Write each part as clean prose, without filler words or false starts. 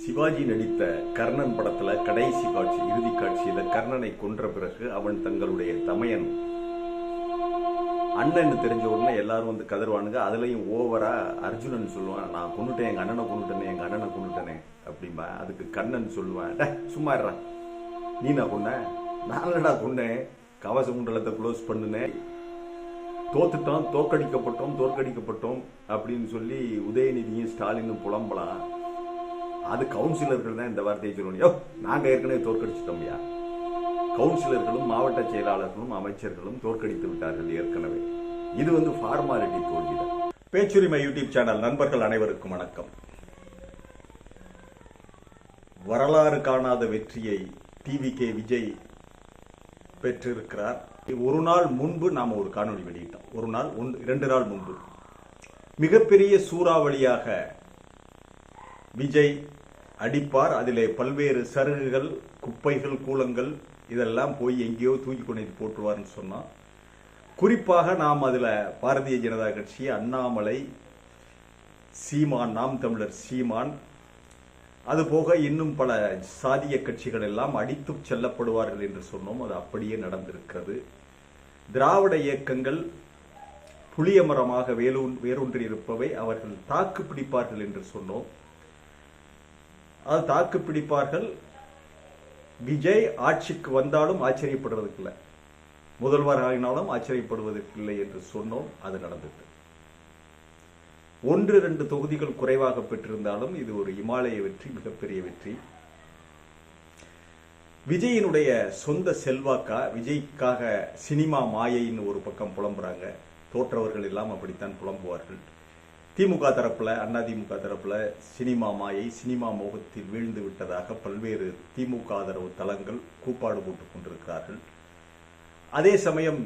சிவாஜி நடித்த கர்ணன் படத்துல கடைசி காட்சி, இறுதி காட்சியில கர்ணனை கொன்ற பிறகு அவன் தங்களுடைய தமையன் அண்ணன் தெரிஞ்ச உடனே எல்லாரும் வந்து கதறுவானுங்க. அதுலயும் ஓவரா அர்ஜுனன் சொல்லுவான், நான் கொண்டுட்டேன், எங்க அண்ணனை கொண்டுட்டேனே, எங்க அண்ணனை கொண்டுட்டேனே அப்படிம்பா. அதுக்கு கண்ணன் சொல்லுவான், சும்மா இருடா, நீ நான் கொன்ன, நானடா கொன்னேன், கவச குண்டலத்தை க்ளோஸ் பண்ணுனேன், தோத்துட்டோம், தோற்கடிக்கப்பட்டோம் அப்படின்னு சொல்லி உதயநிதியும் ஸ்டாலினும் புலம்பலாம். அது கவுன்சிலர்கள் தான் இந்த வார்த்தையை சொல்லணும். நாங்க ஏற்கனவே தோற்கடிச்சிட்டோம்யா. கவுன்சிலர்களும் மாவட்ட செயலாளர்களும் அமைச்சர்களும் தோற்கடித்து விட்டார்கள் ஏற்கனவே. இது வந்து ஃபார்மாலிட்டி தோல்விதான். பேச்சுரிமை யூடியூப் சேனல் நண்பர்கள் அனைவருக்கும் வணக்கம். வரலாறு காணாத வெற்றியை டிவிகே விஜய் பெற்றிருக்கிறார். ஒரு நாள் முன்பு நாம ஒரு காணொலி வெளியிட்டோம். ஒரு நாள் 2 நாள் முன்பு மிகப்பெரிய சூறாவளியாக விஜய் அடிப்பார். அதிலே பல்வேறு சருகுகள், குப்பைகள், கூலங்கள் இதெல்லாம் போய் எங்கேயோ தூக்கி கொண்டு போட்டுருவார்னு சொன்னோம். குறிப்பாக நாம் அதுல பாரதிய ஜனதா கட்சி, அண்ணாமலை, சீமான், நாம் தமிழர் சீமான், அதுபோக இன்னும் பல சாதிய கட்சிகள் எல்லாம் அடித்து செல்லப்படுவார்கள் என்று சொன்னோம். அது அப்படியே நடந்திருக்கிறது. திராவிட இயக்கங்கள் புளிய மரமாக வேரூன்றி இருப்பவை அவர்கள் தாக்கு பிடிப்பார்கள் என்று சொன்னோம். அது தாக்கு பிடிப்பார்கள். விஜய் ஆட்சிக்கு வந்தாலும் ஆச்சரியப்படுவதற்கு இல்லை, முதல்வர் ஆகினாலும் ஆச்சரியப்படுவதற்கு இல்லை என்று சொன்னோம். அது நடந்தது. 1-2 தொகுதிகள் குறைவாக பெற்றிருந்தாலும் இது ஒரு இமாலய வெற்றி, மிகப்பெரிய வெற்றி. விஜயினுடைய சொந்த செல்வாக்கா, விஜய்க்காக சினிமா மாயைன்னு ஒரு பக்கம் புலம்புறாங்க. தோற்றவர்கள் எல்லாம் அப்படித்தான் புலம்புவார்கள். திமுக தரப்புல, அதிமுக தரப்புல சினிமா மாயை, சினிமா மோகத்தில் வீழ்ந்து விட்டதாக பல்வேறு திமுக ஆதரவு தளங்கள் கூப்பாடு போட்டுக் கொண்டிருக்கிறார்கள். அதே சமயம்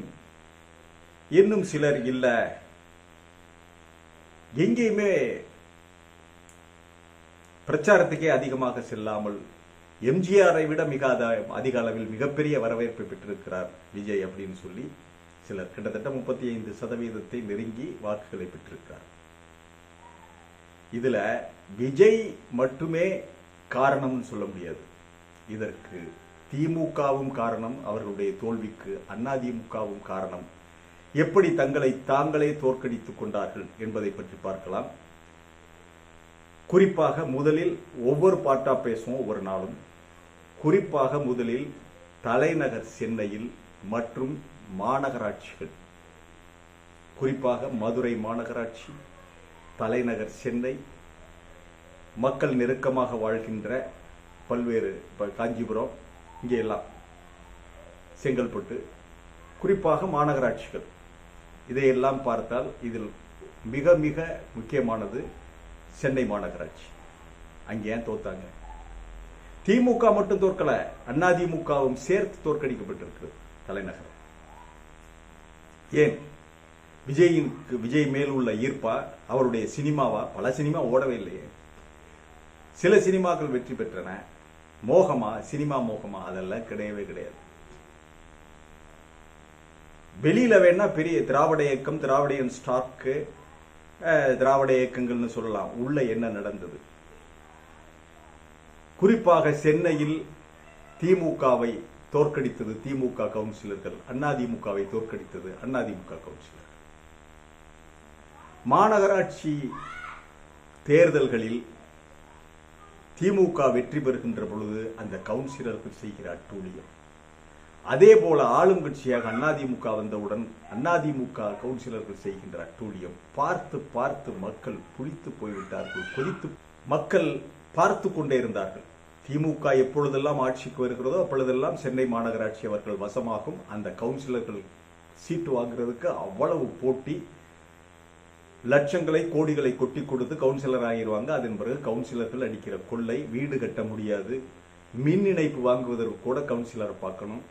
இன்னும் சிலர் இல்ல, எங்கேயுமே பிரச்சாரத்துக்கே அதிகமாக செல்லாமல் எம்ஜிஆரை விட மிக அதிக அளவில் மிகப்பெரிய வரவேற்பை பெற்றிருக்கிறார் விஜய் அப்படின்னு சொல்லி சிலர் கிட்டத்தட்ட 35% நெருங்கி வாக்குகளை பெற்றிருக்கிறார். இதுல விஜய் மட்டுமே காரணம்னு சொல்ல முடியாது. இதற்கு திமுகவும் காரணம், அவர்களுடைய தோல்விக்கு அதிமுகவும் காரணம். எப்படி தங்களை தாங்களே தோற்கடித்துக் கொண்டார்கள் என்பதை பற்றி பார்க்கலாம். குறிப்பாக முதலில் ஒவ்வொரு பாட்டா பேசுவோம் ஒவ்வொரு நாளும். குறிப்பாக முதலில் தலைநகர் சென்னையில் மற்றும் மாநகராட்சிகள், குறிப்பாக மதுரை மாநகராட்சி, தலைநகர் சென்னை, மக்கள் நெருக்கமாக வாழ்கின்ற பல்வேறு காஞ்சிபுரம், இங்கே எல்லாம் செங்கல்பட்டு, குறிப்பாக மாநகராட்சிகள், இதையெல்லாம் பார்த்தால் இதில் மிக மிக முக்கியமானது சென்னை மாநகராட்சி. அங்கே ஏன் தோத்தாங்க? திமுக மட்டும் தோற்கல, அதிமுகவும் சேர்த்து தோற்கடிக்கப்பட்டிருக்கிறது தலைநகர். ஏன்? விஜய் மேல் உள்ள ஈர்ப்பா, அவருடைய சினிமாவா? பல சினிமா ஓடவே இல்லையே. சில சினிமாக்கள் வெற்றி பெற்றன. மோகமா, சினிமா மோகமா? அதெல்லாம் கிடையவே கிடையாது. வெளியில வேணா பெரிய திராவிட இயக்கம், திராவிடியன் ஸ்டாக்கு, திராவிட இயக்கங்கள்னு சொல்லலாம். உள்ள என்ன நடந்தது? குறிப்பாக சென்னையில் திமுகவை தோற்கடித்தது திமுக கவுன்சிலர்கள், அதிமுகவை தோற்கடித்தது அதிமுக கவுன்சிலர். மாநகராட்சி தேர்தல்களில் திமுக வெற்றி பெறுகின்ற பொழுது அந்த கவுன்சிலர்கள் செய்கிற அட்டூழியம். அதே போல ஆளும் கட்சியாக அதிமுக வந்தவுடன் அதிமுக கவுன்சிலர்கள் செய்கின்ற அட்டூழியம் பார்த்து பார்த்து மக்கள் புளித்து போய்விட்டார்கள். கொதித்து மக்கள் பார்த்து கொண்டே இருந்தார்கள். திமுக எப்பொழுதெல்லாம் ஆட்சிக்கு வருகிறதோ அப்பொழுதெல்லாம் சென்னை மாநகராட்சி அவர்கள் வசமாகும். அந்த கவுன்சிலர்கள் சீட்டு வாங்குறதுக்கு அவ்வளவு போட்டி, லட்சங்களை கோடிகளை கொட்டி கொடுத்து கவுன்சிலர் ஆகிடுவாங்க. அதன் பிறகு கவுன்சிலர்கள் அடிக்கிற கொள்ளை, வீடு கட்ட முடியாது, மின் இணைப்பு வாங்குவதற்கு கூட கவுன்சிலரை பார்க்கணும்.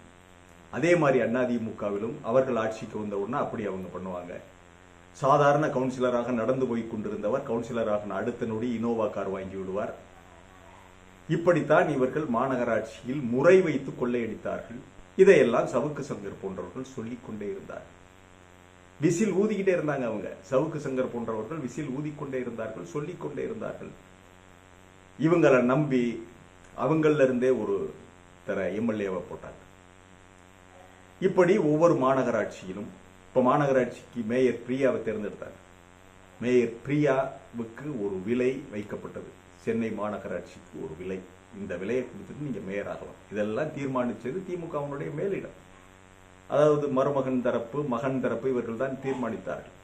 அதே மாதிரி அதிமுகவிலும் அவர்கள் ஆட்சிக்கு வந்த உடனே அப்படி அவங்க பண்ணுவாங்க. சாதாரண கவுன்சிலராக நடந்து போய் கொண்டிருந்தவர் கவுன்சிலராக அடுத்த நொடி இனோவா கார் வாங்கி விடுவார். இப்படித்தான் இவர்கள் மாநகராட்சியில் முறை வைத்து கொள்ளையடித்தார்கள். இதையெல்லாம் சவுக்கு சங்கர் போன்றவர்கள் சொல்லிக் கொண்டே இருந்தார்கள். விசில் ஊதிக்கிட்டே இருந்தாங்க. அவங்க சவுக்கு சங்கர் போன்றவர்கள் விசில் ஊதிக்கொண்டே இருந்தார்கள், சொல்லிக் கொண்டே இருந்தார்கள். இவங்களை நம்பி அவங்கள இருந்தே ஒரு எம்எல்ஏவை போட்டாங்க. இப்படி ஒவ்வொரு மாநகராட்சியிலும் இப்ப மாநகராட்சிக்கு மேயர் பிரியாவை தேர்ந்தெடுத்தாங்க. மேயர் பிரியாவுக்கு ஒரு விலை வைக்கப்பட்டது. சென்னை மாநகராட்சிக்கு ஒரு விலை, இந்த விலையை கொடுத்துட்டு நீங்க மேயர் ஆகலாம். இதெல்லாம் தீர்மானிச்சது திமுகவினுடைய மேலிடம். அதாவது மருமகன் தரப்பு, மகன் தரப்பு இவர்கள் தான் தீர்மானித்தார்கள்.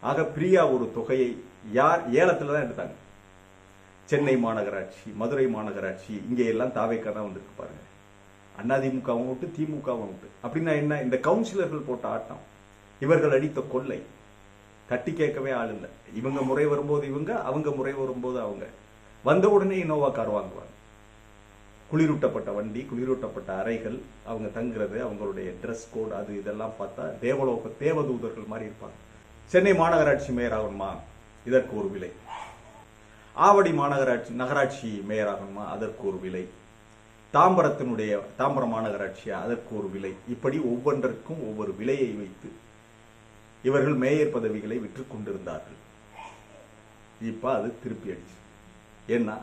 ஆக பிரியா ஒரு தொகையை யார் ஏலத்துல தான் எடுத்தாங்க. சென்னை மாநகராட்சி, மதுரை மாநகராட்சி, இங்க எல்லாம் தாவேக்கா தான் வந்திருக்கு பாருங்க. அதிமுகவும் விட்டு திமுகவும் விட்டு. அப்படின்னா என்ன? இந்த கவுன்சிலர்கள் போட்ட ஆட்டம், இவர்கள் அடித்த கொள்ளை, தட்டி கேட்கவே ஆள் இல்லை. இவங்க முறை வரும்போது இவங்க, அவங்க முறை வரும்போது அவங்க. வந்த உடனே இனோவா கார் வாங்குவாங்க. குளிரூட்டப்பட்ட வண்டி, குளிரூட்டப்பட்ட அறைகள், அவங்க தங்குறது, அவங்களுடைய ட்ரெஸ் கோட், அது இதெல்லாம் பார்த்தா தேவலோக தேவதூதர்கள் மாதிரி இருப்பாங்க. சென்னை மாநகராட்சி மேயர் ஆகணுமா? இதற்கு ஒரு விலை. ஆவடி மாநகராட்சி நகராட்சி மேயர் ஆகணுமா? அதற்கு ஒரு விலை. தாம்பரம் மாநகராட்சியா? அதற்கு ஒரு விலை. இப்படி ஒவ்வொன்றிற்கும் ஒவ்வொரு விலையை வைத்து இவர்கள் மேயர் பதவிகளை விற்றுக் கொண்டிருந்தார்கள். இப்ப அது திருப்பி அடிச்சு. ஏன்னா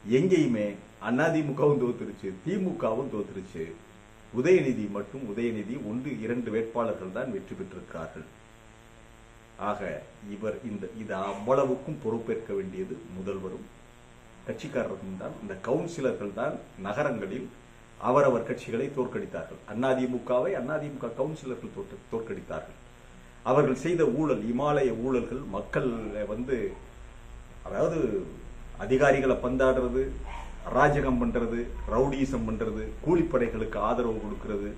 எங்கேயுமே அதிமுகவும் தோத்துருச்சு, திமுகவும் தோத்துருச்சு. உதயநிதி மட்டும், உதயநிதி 1-2 வேட்பாளர்கள் தான் வெற்றி பெற்றிருக்கிறார்கள். ஆக இவர் இது அவ்வளவுக்கும் பொறுப்பேற்க வேண்டியது முதல்வரும் கட்சிக்காரர்களும் தான். இந்த கவுன்சிலர்கள் தான் நகரங்களில் அவரவர் கட்சிகளை தோற்கடித்தார்கள். அதிமுகவை அதிமுக கவுன்சிலர்கள் தோற்கடித்தார்கள். அவர்கள் செய்த ஊழல், இமாலய ஊழல்கள், மக்கள் அதாவது அதிகாரிகளை பந்தாடுறது, அராஜகம் பண்றது, ரவுடிசம் பண்றது, கூலிப்படைகளுக்கு ஆதரவு கொடுக்கிறது,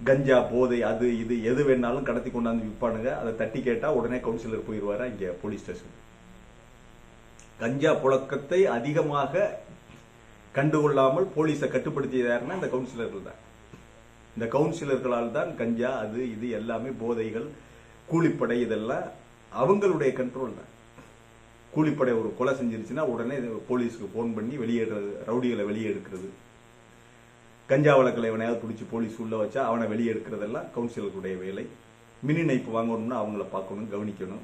கஞ்சா போதை அது இது எது வேணாலும் கடத்தி கொண்டாந்து விற்பானுங்க. அதை தட்டி கேட்டா உடனே கவுன்சிலர் போயிடுவாரா இங்க போலீஸ் ஸ்டேஷன். கஞ்சா புழக்கத்தை அதிகமாக கண்டுகொள்ளாமல் போலீஸை கட்டுப்படுத்தியதாருன்னா இந்த கவுன்சிலர்கள் தான். இந்த கவுன்சிலர்களால் தான் கஞ்சா அது இது எல்லாமே போதைகள், கூலிப்படை இதெல்லாம் அவங்களுடைய கண்ட்ரோல் தான். கூலிப்படை ஒரு கொலை செஞ்சிருச்சுன்னா உடனே போலீஸுக்கு போன் பண்ணி வெளியேறது, ரவுடிகளை வெளியே எடுக்கிறது. கஞ்சா வழக்கில் எவனையாவது பிடிச்சி போலீஸ் உள்ள வச்சா அவனை வெளியே எடுக்கிறதெல்லாம் கவுன்சிலருடைய வேலை. மின் இணைப்பு வாங்கணும்னா அவங்கள பார்க்கணும், கவனிக்கணும்.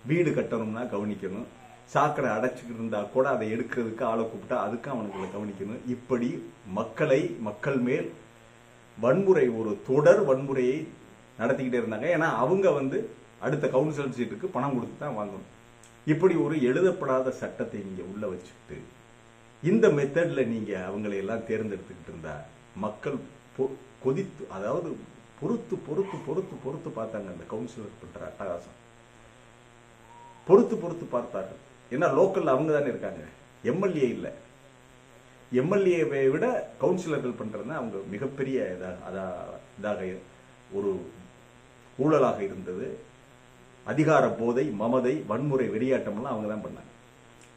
வீடு கட்டணும்னா கவனிக்கணும். சாக்கடை அடைச்சிக்கிட்டு இருந்தா கூட அதை எடுக்கிறதுக்கு ஆளை கூப்பிட்டா அதுக்கு அவனுங்களை கவனிக்கணும். இப்படி மக்கள் மேல் வன்முறை, ஒரு தொடர் வன்முறையை நடத்திக்கிட்டே இருந்தாங்க. ஏன்னா அவங்க அடுத்த கவுன்சிலர் சீட்டுக்கு பணம் கொடுத்து தான் வாங்கணும். இப்படி ஒரு எழுதப்படாத சட்டத்தை நீங்க உள்ள வச்சுக்கிட்டு இந்த மெத்தட்ல நீங்க அவங்களை எல்லாம் தேர்ந்தெடுத்துக்கிட்டு இருந்தா மக்கள் கொதித்து, அதாவது பொறுத்து பொறுத்து பொறுத்து பொறுத்து பார்த்தாங்க. அந்த கவுன்சிலர் பண்ற அட்டகாசம் பொறுத்து பார்த்தார்கள். ஏன்னா லோக்கல்ல அவங்க தானே இருக்காங்க, எம்எல்ஏ இல்ல. எம்எல்ஏவை விட கவுன்சிலர்கள் பண்றதுன்னா அவங்க மிகப்பெரிய இதாக ஒரு ஊழலாக இருந்தது. அதிகார போதை, மமதை, வன்முறை, வெறியாட்டம்லாம் அவங்க தான் பண்ணாங்க.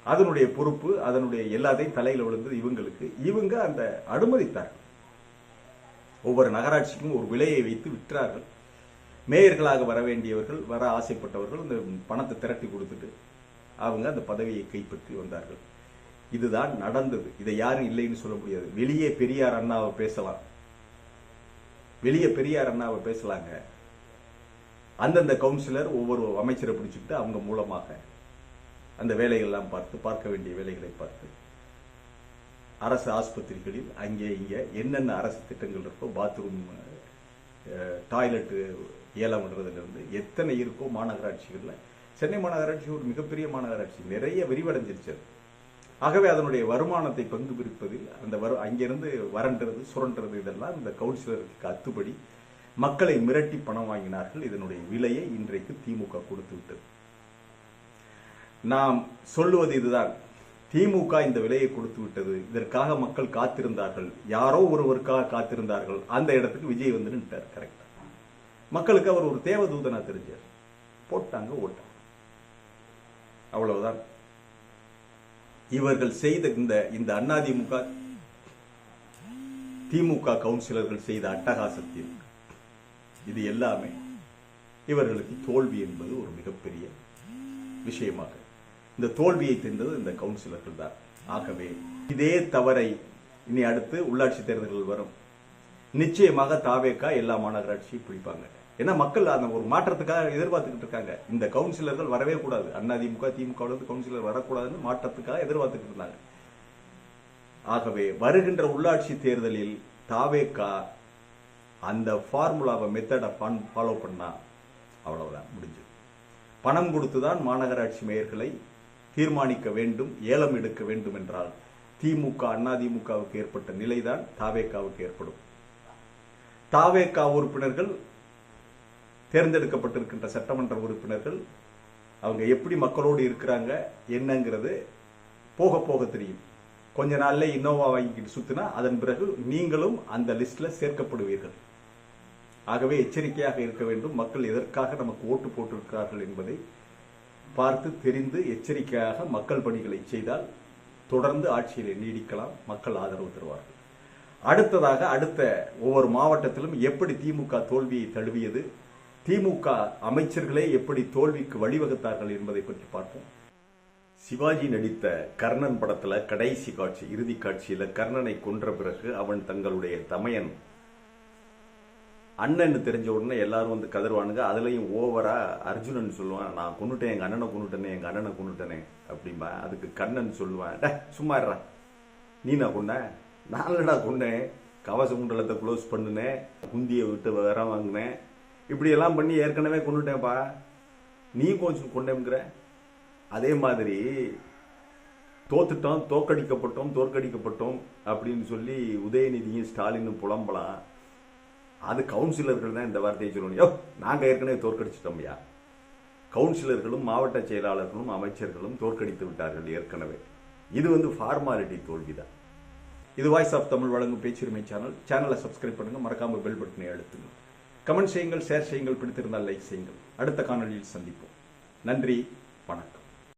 அதனுடைய பொறுப்பு, அதனுடைய எல்லாத்தையும் தலையில விழுந்தது இவங்களுக்கு. இவங்க அந்த அனுமதித்தார்கள். ஒவ்வொரு நகராட்சிக்கும் ஒரு விலையை வைத்து விற்றார்கள். மேயர்களாக வர வேண்டியவர்கள், வர ஆசைப்பட்டவர்கள் இந்த பணத்தை திரட்டி கொடுத்துட்டு அவங்க அந்த பதவியை கைப்பற்றி வந்தார்கள். இதுதான் நடந்தது. இதை யாரும் இல்லைன்னு சொல்ல முடியாது. வெளியே பெரியார் அண்ணாவை பேசலாங்க. அந்தந்த கவுன்சிலர் ஒவ்வொரு அமைச்சரை பிடிச்சிட்டு அவங்க மூலமாக அந்த வேலைகள்லாம் பார்க்க வேண்டிய வேலைகளை பார்த்து அரசு ஆஸ்பத்திரிகளில் அங்கே இங்கே என்னென்ன அரசு திட்டங்கள் இருக்கோ, பாத்ரூம், டாய்லெட் ஏலம் விடுறதுல இருந்து எத்தனை இருக்கோ மாநகராட்சிகள்ல. சென்னை மாநகராட்சி ஒரு மிகப்பெரிய மாநகராட்சி, நிறைய விரிவடைஞ்சிருச்சு. ஆகவே அதனுடைய வருமானத்தை பங்கு பிரிப்பதில் அங்கிருந்து வரன்றது, சுரண்டுறது இதெல்லாம் இந்த கவுன்சிலருக்கு அத்துப்படி மக்களை மிரட்டி பணம் வாங்கினார்கள். இதனுடைய விலையை இன்றைக்கு திமுக கொடுத்து விட்டது. நாம் சொல்லுவது இதுதான், திமுக இந்த விலையை கொடுத்து விட்டது. இதற்காக மக்கள் காத்திருந்தார்கள், யாரோ ஒருவருக்காக காத்திருந்தார்கள். அந்த இடத்துக்கு விஜய் வந்து நின்றார். கரெக்டா மக்களுக்கு அவர் ஒரு தேவதூதனா தெரிஞ்சார். போட்டாங்க, ஓட்டாங்க, அவ்வளவுதான். இவர்கள் செய்த இந்த அதிமுக திமுக கவுன்சிலர்கள் செய்த அட்டகாசத்தில் இது எல்லாமே இவர்களுக்கு தோல்வி என்பது ஒரு மிகப்பெரிய விஷயமாக, இந்த தோல்வியை தந்தது இந்த கவுன்சிலர்கள் தான். ஆகவே இதே தவறை இனி அடுத்து உள்ளாட்சி தேர்தல்கள் வரும், நிச்சயமாக தாவேகா எல்லா மாநகராட்சியும் பிடிப்பாங்க. ஏன்னா மக்கள் அந்த ஒரு மாற்றத்துக்காக எதிர்பார்த்துக்கிட்டு இருக்காங்க. இந்த கவுன்சிலர்கள் வரவே கூடாது, அதிமுக திமுக கவுன்சிலர் வரக்கூடாதுன்னு மாற்றத்துக்காக எதிர்பார்த்துக்கிட்டு இருந்தாங்க. ஆகவே வருகின்ற உள்ளாட்சி தேர்தலில் தாவேகா அந்த ஃபார்முலாவை மெத்தடை ஃபாலோ பண்ணா அவ்வளவுதான் முடிஞ்சது. பணம் கொடுத்துதான் மாநகராட்சி மேயர்களை தீர்மானிக்க வேண்டும், ஏலம் எடுக்க வேண்டும் என்றால் திமுக அதிமுகவுக்கு ஏற்பட்ட நிலைதான் தாவேகாவுக்கு ஏற்படும். தாவேகா உறுப்பினர்கள், தேர்ந்தெடுக்கப்பட்டிருக்கின்ற சட்டமன்ற உறுப்பினர்கள் அவங்க எப்படி மக்களோடு இருக்கிறாங்க என்னங்கிறது போக போக தெரியும். கொஞ்ச நாள்ல இன்னோவா வாங்கிட்டு சுத்தினா அதன் பிறகு நீங்களும் அந்த லிஸ்ட்ல சேர்க்கப்படுவீர்கள். ஆகவே எச்சரிக்கையாக இருக்க வேண்டும். மக்கள் எதற்காக நமக்கு ஓட்டு போட்டிருக்கிறார்கள் என்பதை பார்த்து தெரிந்து எச்சரிக்கையாக மக்கள் பணிகளை செய்தால் தொடர்ந்து ஆட்சியிலே நீடிக்கலாம், மக்கள் ஆதரவு தருவார்கள். அடுத்ததாக அடுத்த ஒவ்வொரு மாவட்டத்திலும் எப்படி திமுக தோல்வியை தழுவியது, திமுக அமைச்சர்களே எப்படி தோல்விக்கு வழிவகுத்தார்கள் என்பதை பற்றி பார்ப்போம். சிவாஜி நடித்த கர்ணன் படத்துல கடைசி காட்சி, இறுதி காட்சியில கர்ணனை கொன்ற பிறகு அவன் தங்களுடைய தமையன் அண்ணன் தெரிஞ்ச உடனே எல்லாரும் வந்து கதறுவானுங்க. அதுலயும் ஓவரா அர்ஜுனன் சொல்லுவான், நான் கொண்டுட்டேன், எங்க அண்ணனை கொண்டுட்டனே, எங்க அண்ணனை கொண்டுட்டனே அப்படின்பா. அதுக்கு கர்ணன் சொல்லுவான், சும்மா இருடா, நீ நான் கொண்டேன், நான்டா கொண்டேன், கவச குண்டலத்தை க்ளோஸ் பண்ணினேன், குந்தியை விட்டு வர வாங்கினேன், இப்படி எல்லாம் பண்ணி ஏற்கனவே கொண்டுட்டேன்ப்பா, நீ கொஞ்சம் கொண்டேங்கிற. அதே மாதிரி தோத்துட்டோம், தோற்கடிக்கப்பட்டோம் அப்படின்னு சொல்லி உதயநிதியும் ஸ்டாலினும் புலம்பலாம். அது கவுன்சிலர்கள் தான் இந்த வார்த்தையை சொல்லணும். நாங்க ஏற்கனவே தோற்கடிச்சிட்டோம்யா. கவுன்சிலர்களும் மாவட்ட செயலாளர்களும் அமைச்சர்களும் தோற்கடித்து விட்டார்கள் ஏற்கனவே. இது ஃபார்மாலிட்டி தோல்விதான். இது வாய்ஸ் ஆஃப் தமிழ் வழங்கும் பேச்சுரிமை சேனலை சப்ஸ்கிரைப் பண்ணுங்க, மறக்காம பெல் பட்டனை அழுத்துங்க, கமெண்ட் செய்யுங்கள், ஷேர் செய்யுங்கள், பிடித்திருந்தால் லைக் செய்யுங்கள். அடுத்த காணொலியில் சந்திப்போம். நன்றி, வணக்கம்.